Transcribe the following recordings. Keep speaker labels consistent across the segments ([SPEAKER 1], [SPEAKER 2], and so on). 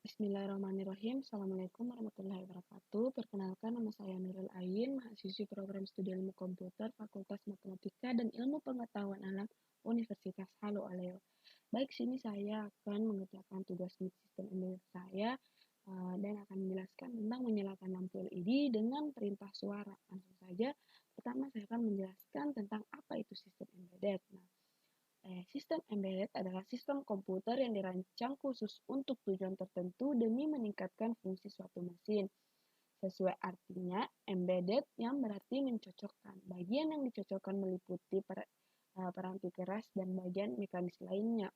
[SPEAKER 1] Bismillahirrahmanirrahim. Assalamualaikum warahmatullahi wabarakatuh. Perkenalkan, nama saya Nurul Ain, mahasiswi program studi ilmu komputer, Fakultas Matematika dan Ilmu Pengetahuan Alam, Universitas Halu Oleo. Baik, sini saya akan mengerjakan tugas mid sistem embedded saya dan akan menjelaskan tentang menyalakan lampu LED dengan perintah suara. Langsung saja, pertama saya akan menjelaskan tentang apa itu sistem embedded. Sistem embedded adalah sistem komputer yang dirancang khusus untuk tujuan tertentu demi meningkatkan fungsi suatu mesin. Sesuai artinya, embedded yang berarti mencocokkan. Bagian yang dicocokkan meliputi peranti keras dan bagian mekanis lainnya.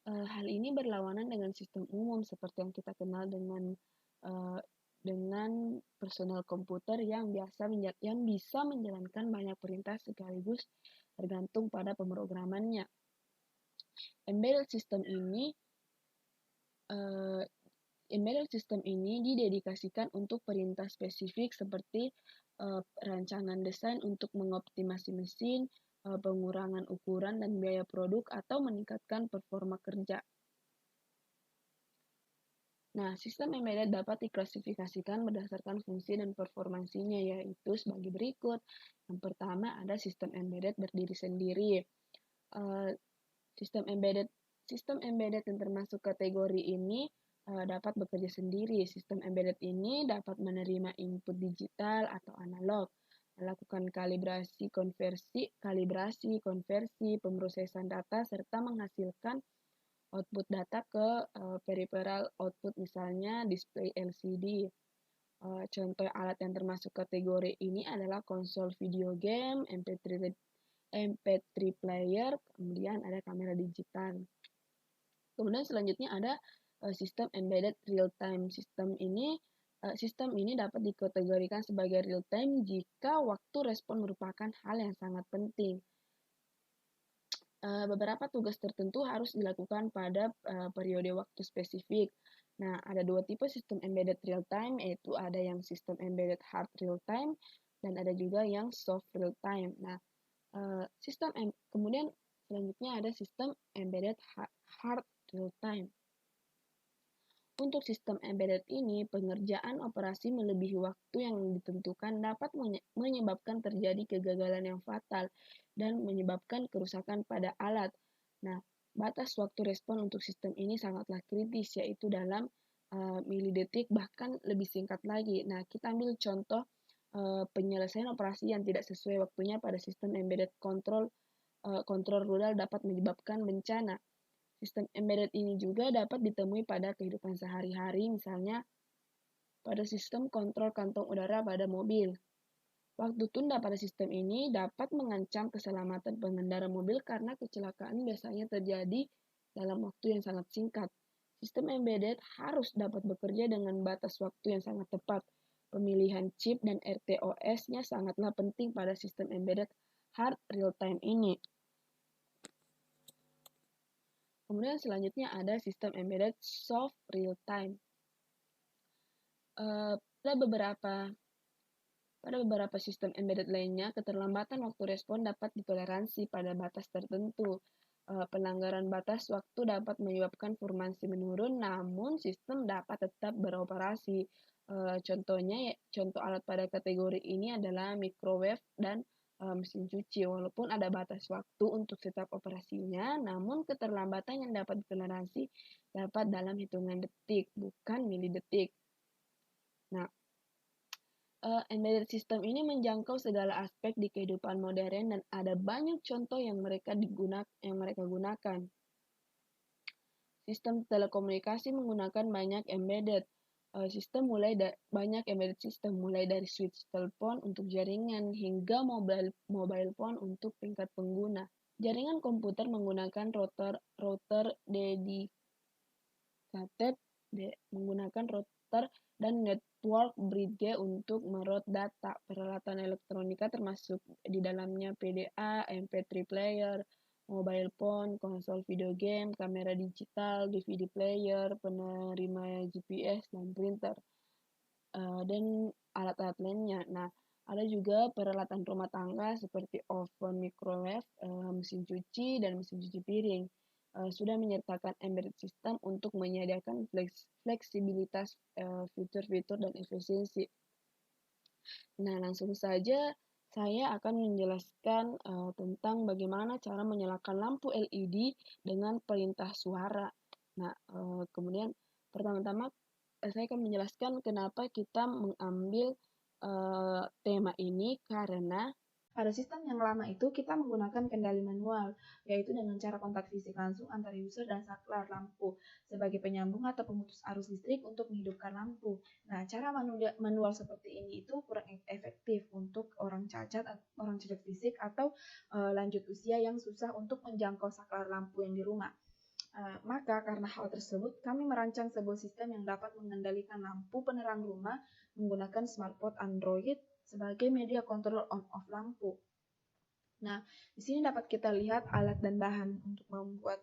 [SPEAKER 1] Hal ini berlawanan dengan sistem umum seperti yang kita kenal uh, dengan personal komputer yang bisa menjalankan banyak perintah sekaligus tergantung pada pemrogramannya. Embedded system ini uh, Embedded system ini didedikasikan untuk perintah spesifik seperti rancangan desain untuk mengoptimasi mesin, pengurangan ukuran dan biaya produk, atau meningkatkan performa kerja. Nah, sistem embedded dapat diklasifikasikan berdasarkan fungsi dan performansinya, yaitu sebagai berikut. Yang pertama ada sistem embedded berdiri sendiri. Sistem embedded yang termasuk kategori ini dapat bekerja sendiri. Sistem embedded ini dapat menerima input digital atau analog, melakukan kalibrasi, pemrosesan data, serta menghasilkan output data ke peripheral output, misalnya display LCD. Contoh alat yang termasuk kategori ini adalah konsol video game, MP3 player, kemudian ada kamera digital. Kemudian selanjutnya ada sistem embedded real time. Sistem ini dapat dikategorikan sebagai real time jika waktu respon merupakan hal yang sangat penting. Beberapa tugas tertentu harus dilakukan pada periode waktu spesifik. Nah, ada dua tipe sistem embedded real time, yaitu ada yang sistem embedded hard real time dan ada juga yang soft real time. Nah, kemudian selanjutnya ada sistem embedded hard real time. Untuk sistem embedded ini, pengerjaan operasi melebihi waktu yang ditentukan dapat menyebabkan terjadi kegagalan yang fatal dan menyebabkan kerusakan pada alat. Nah, batas waktu respon untuk sistem ini sangatlah kritis, yaitu dalam milidetik, bahkan lebih singkat lagi. Nah, kita ambil contoh penyelesaian operasi yang tidak sesuai waktunya pada sistem embedded kontrol rudal dapat menyebabkan bencana. Sistem embedded ini juga dapat ditemui pada kehidupan sehari-hari, misalnya pada sistem kontrol kantong udara pada mobil. Waktu tunda pada sistem ini dapat mengancam keselamatan pengendara mobil karena kecelakaan biasanya terjadi dalam waktu yang sangat singkat. Sistem embedded harus dapat bekerja dengan batas waktu yang sangat tepat. Pemilihan chip dan RTOS-nya sangatlah penting pada sistem embedded hard real-time ini. Kemudian selanjutnya ada sistem embedded soft real time. Pada beberapa sistem embedded lainnya, keterlambatan waktu respon dapat ditoleransi pada batas tertentu. Pelanggaran batas waktu dapat menyebabkan performansi menurun, namun sistem dapat tetap beroperasi. Contoh alat pada kategori ini adalah microwave dan mesin cuci. Walaupun ada batas waktu untuk setiap operasinya, namun keterlambatan yang dapat ditoleransi dapat dalam hitungan detik, bukan milidetik. Nah, embedded system ini menjangkau segala aspek di kehidupan modern dan ada banyak contoh yang mereka gunakan. Sistem telekomunikasi menggunakan banyak embedded banyak embedded system, mulai dari switch telepon untuk jaringan hingga mobile phone untuk tingkat pengguna. Jaringan komputer menggunakan router dedicated menggunakan router dan network bridge untuk meroute data. Peralatan elektronika termasuk di dalamnya PDA, MP3 player, mobile phone, konsol video game, kamera digital, DVD player, penerima GPS, dan printer, dan alat-alat lainnya. Nah, ada juga peralatan rumah tangga seperti oven, microwave, mesin cuci, dan mesin cuci piring. sudah menyertakan embedded system untuk menyediakan fleksibilitas, fitur-fitur dan efisiensi. Nah, langsung saja saya akan menjelaskan tentang bagaimana cara menyalakan lampu LED dengan perintah suara. Nah, kemudian pertama-tama saya akan menjelaskan kenapa kita mengambil tema ini karena pada sistem yang lama itu kita menggunakan kendali manual, yaitu dengan cara kontak fisik langsung antara user dan saklar lampu sebagai penyambung atau pemutus arus listrik untuk menghidupkan lampu. Nah, cara manual seperti ini itu kurang efektif untuk orang cacat fisik atau lanjut usia yang susah untuk menjangkau saklar lampu yang di rumah. Maka karena hal tersebut, kami merancang sebuah sistem yang dapat mengendalikan lampu penerang rumah menggunakan smartphone Android sebagai media kontrol on-off lampu. Nah, di sini dapat kita lihat alat dan bahan untuk membuat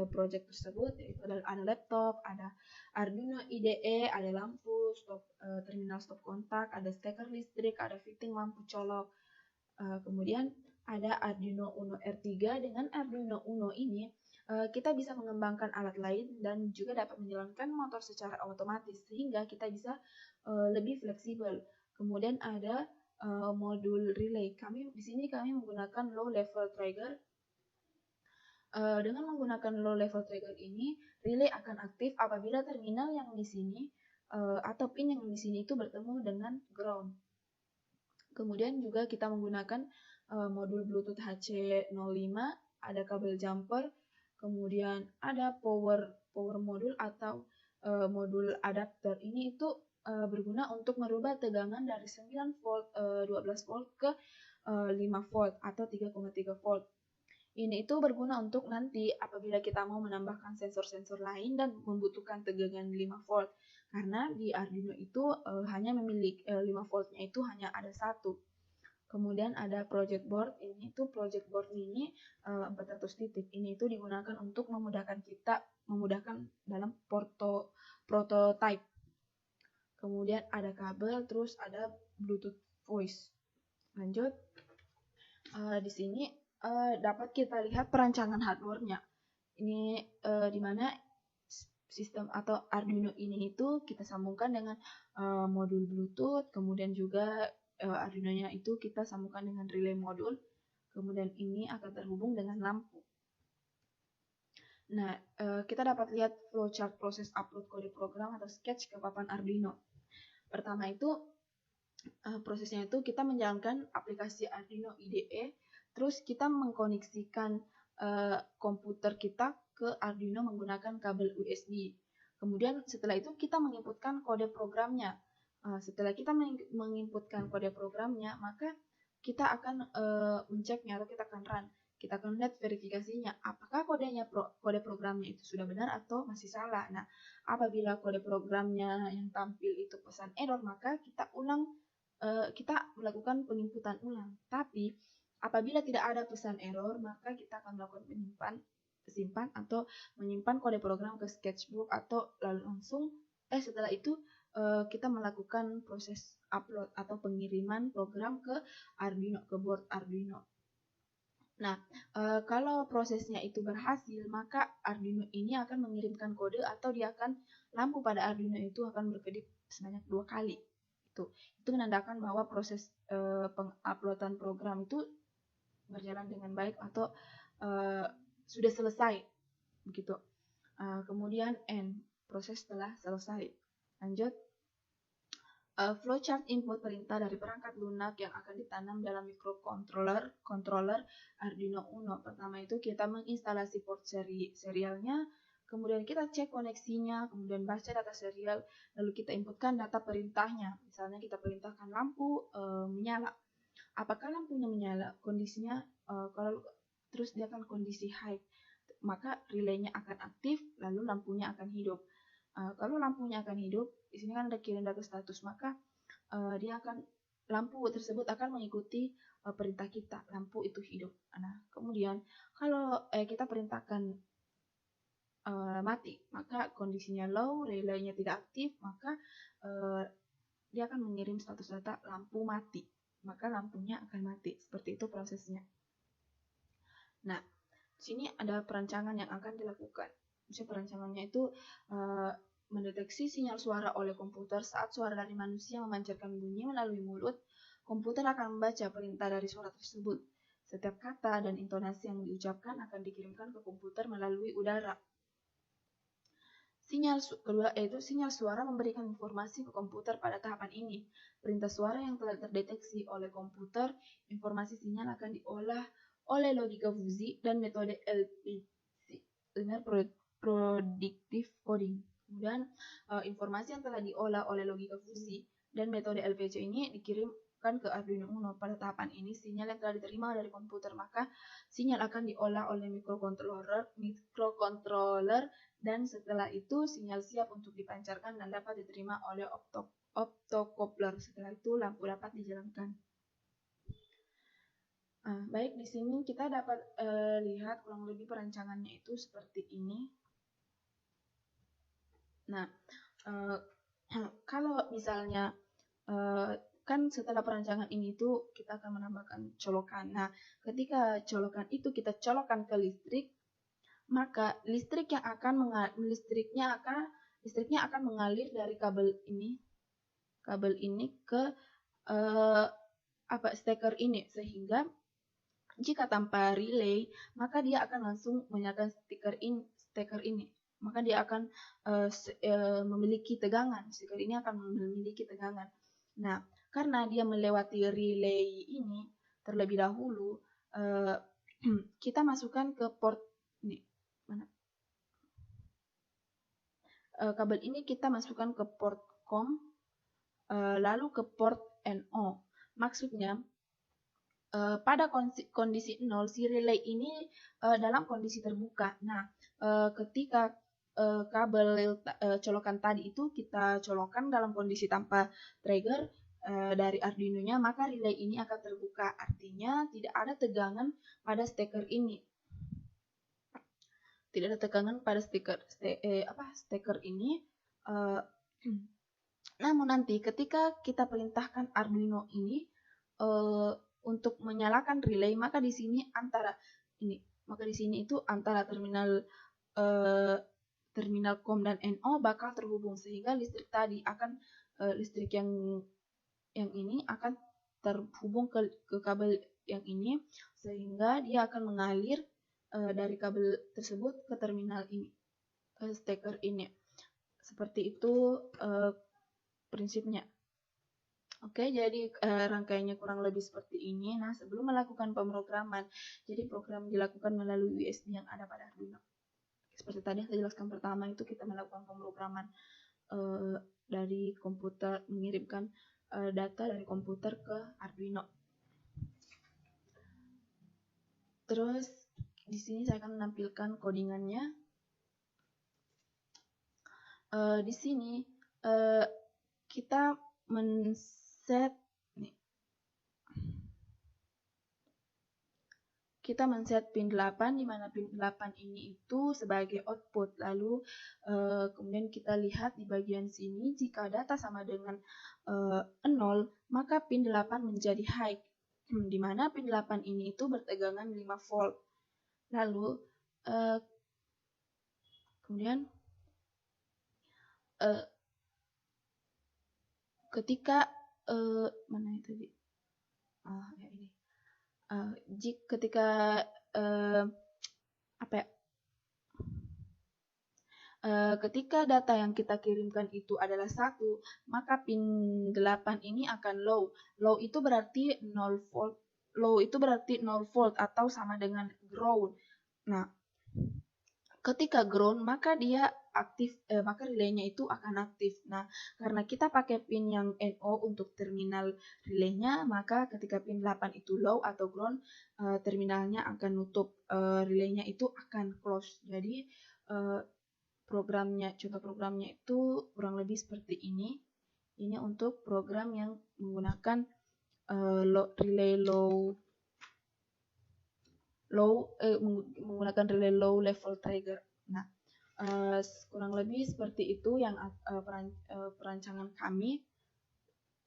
[SPEAKER 1] project tersebut, yaitu ada laptop, ada Arduino IDE, ada lampu, terminal stop kontak, ada steker listrik, ada fitting lampu colok. Kemudian ada Arduino Uno R3. Dengan Arduino Uno ini, kita bisa mengembangkan alat lain dan juga dapat menjalankan motor secara otomatis sehingga kita bisa lebih fleksibel. Kemudian ada modul relay. Di sini kami menggunakan low level trigger. Dengan menggunakan low level trigger ini, relay akan aktif apabila terminal yang di sini atau pin yang di sini itu bertemu dengan ground. Kemudian juga kita menggunakan modul Bluetooth HC05, ada kabel jumper, kemudian ada power modul atau modul adapter. Ini itu berguna untuk merubah tegangan dari 9 volt, 12 volt ke 5 volt atau 3,3 volt. Ini itu berguna untuk nanti apabila kita mau menambahkan sensor-sensor lain dan membutuhkan tegangan 5 volt. Karena di Arduino itu hanya memiliki 5 voltnya itu hanya ada satu. Kemudian ada project board. Ini itu project board mini 400 titik. Ini itu digunakan untuk memudahkan dalam prototype. Kemudian ada kabel, terus ada Bluetooth voice. Lanjut. Di sini dapat kita lihat perancangan hardware-nya. Ini di mana sistem atau Arduino ini itu kita sambungkan dengan modul Bluetooth, kemudian juga Arduino-nya itu kita sambungkan dengan relay modul, kemudian ini akan terhubung dengan lampu. Nah, kita dapat lihat flowchart proses upload kode program atau sketch ke papan Arduino. Pertama itu prosesnya itu kita menjalankan aplikasi Arduino IDE, terus kita mengkoneksikan komputer kita ke Arduino menggunakan kabel USB. Kemudian setelah itu kita menginputkan kode programnya. Setelah kita menginputkan kode programnya, maka kita akan menceknya atau kita akan run. Kita akan lihat verifikasinya, apakah kode programnya itu sudah benar atau masih salah. Nah, apabila kode programnya yang tampil itu pesan error, maka kita melakukan penginputan ulang. Tapi apabila tidak ada pesan error, maka kita akan melakukan simpan atau menyimpan kode program ke sketchbook atau lalu langsung setelah itu kita melakukan proses upload atau pengiriman program ke Arduino, ke board Arduino. Nah, kalau prosesnya itu berhasil, maka Arduino ini akan mengirimkan kode atau lampu pada Arduino itu akan berkedip sebanyak 2 kali. Itu menandakan bahwa proses penguploadan program itu berjalan dengan baik atau sudah selesai, begitu. Kemudian end, proses telah selesai. Lanjut. Flowchart input perintah dari perangkat lunak yang akan ditanam dalam controller Arduino Uno. Pertama itu kita menginstalasi port serialnya, kemudian kita cek koneksinya, kemudian baca data serial, lalu kita inputkan data perintahnya. Misalnya kita perintahkan lampu menyala. Apakah lampunya menyala? Kondisinya kalau terus dia akan kondisi high, maka relaynya akan aktif, lalu lampunya akan hidup. Kalau lampunya akan hidup, di sini kan ada kirim data status, maka lampu tersebut akan mengikuti perintah kita, lampu itu hidup. Nah, kemudian kalau kita perintahkan mati, maka kondisinya low, relaynya tidak aktif, maka dia akan mengirim status data lampu mati, maka lampunya akan mati. Seperti itu prosesnya. Nah,
[SPEAKER 2] sini ada perancangan yang akan dilakukan. Misalnya perancangannya itu mendeteksi sinyal suara oleh komputer. Saat suara dari manusia memancarkan bunyi melalui mulut, komputer akan membaca perintah dari suara tersebut. Setiap kata dan intonasi yang diucapkan akan dikirimkan ke komputer melalui udara. Sinyal kedua yaitu sinyal suara memberikan informasi ke komputer pada tahapan ini. Perintah suara yang telah terdeteksi oleh komputer, informasi sinyal akan diolah oleh logika fuzzy dan metode LPC, linear predictive coding. Kemudian informasi yang telah diolah oleh logika fuzzy dan metode LPC ini dikirimkan ke Arduino Uno. Pada tahapan ini, sinyal yang telah diterima dari komputer, maka sinyal akan diolah oleh microcontroller dan setelah itu sinyal siap untuk dipancarkan dan dapat diterima oleh optocoupler. Setelah itu lampu dapat dijalankan. Baik, di sini kita dapat lihat kurang lebih perancangannya itu seperti ini. Nah, kalau misalnya kan setelah perancangan ini tuh kita akan menambahkan colokan. Nah, ketika colokan itu kita colokkan ke listrik, maka listriknya akan mengalir dari kabel ini ke steker ini, sehingga jika tanpa relay maka dia akan langsung menyalakan steker ini, maka dia akan memiliki tegangan. Steker ini akan memiliki tegangan. Nah, karena dia melewati relay ini terlebih dahulu, kita masukkan ke port ini. Kabel ini kita masukkan ke port COM, lalu ke port NO. Maksudnya, pada kondisi 0, si relay ini dalam kondisi terbuka. Nah, ketika kabel colokan tadi itu kita colokkan dalam kondisi tanpa trigger dari Arduino-nya, maka relay ini akan terbuka. Artinya tidak ada tegangan pada steker ini. Tidak ada tegangan pada steker ini. Namun nanti ketika kita perintahkan Arduino ini untuk menyalakan relay, maka di sini itu antara terminal COM dan NO bakal terhubung, sehingga listrik tadi akan listrik yang ini akan terhubung ke kabel yang ini, sehingga dia akan mengalir dari kabel tersebut ke terminal ini, ke steker ini. Seperti itu prinsipnya. Oke, jadi rangkaiannya kurang lebih seperti ini. Nah, sebelum melakukan pemrograman, jadi program dilakukan melalui USB yang ada pada Arduino. Seperti tadi yang saya jelaskan pertama, itu kita melakukan pemrograman dari komputer, mengirimkan data dari komputer ke Arduino. Terus di sini saya akan menampilkan codingannya. Di sini kita men-set pin 8, di mana pin 8 ini itu sebagai output. Lalu kemudian kita lihat di bagian sini, jika data sama dengan 0, maka pin 8 menjadi high, di mana pin 8 ini itu bertegangan 5 volt. Lalu kemudian ketika ketika data yang kita kirimkan itu adalah 1, maka pin 8 ini akan low. Low itu berarti 0 volt. Low itu berarti 0 volt atau sama dengan ground. Nah, ketika ground maka dia aktif, maka relaynya itu akan aktif. Nah, karena kita pakai pin yang NO untuk terminal relaynya, maka ketika pin 8 itu low atau ground, terminalnya akan nutup, relaynya itu akan close. Jadi contoh programnya itu kurang lebih seperti ini. Ini untuk program yang menggunakan menggunakan relay low level trigger. Nah, kurang lebih seperti itu yang perancangan kami.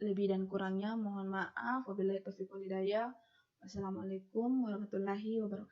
[SPEAKER 2] Lebih dan kurangnya mohon maaf. Wabillahi taufiq wal hidayah. Wassalamualaikum warahmatullahi wabarakatuh.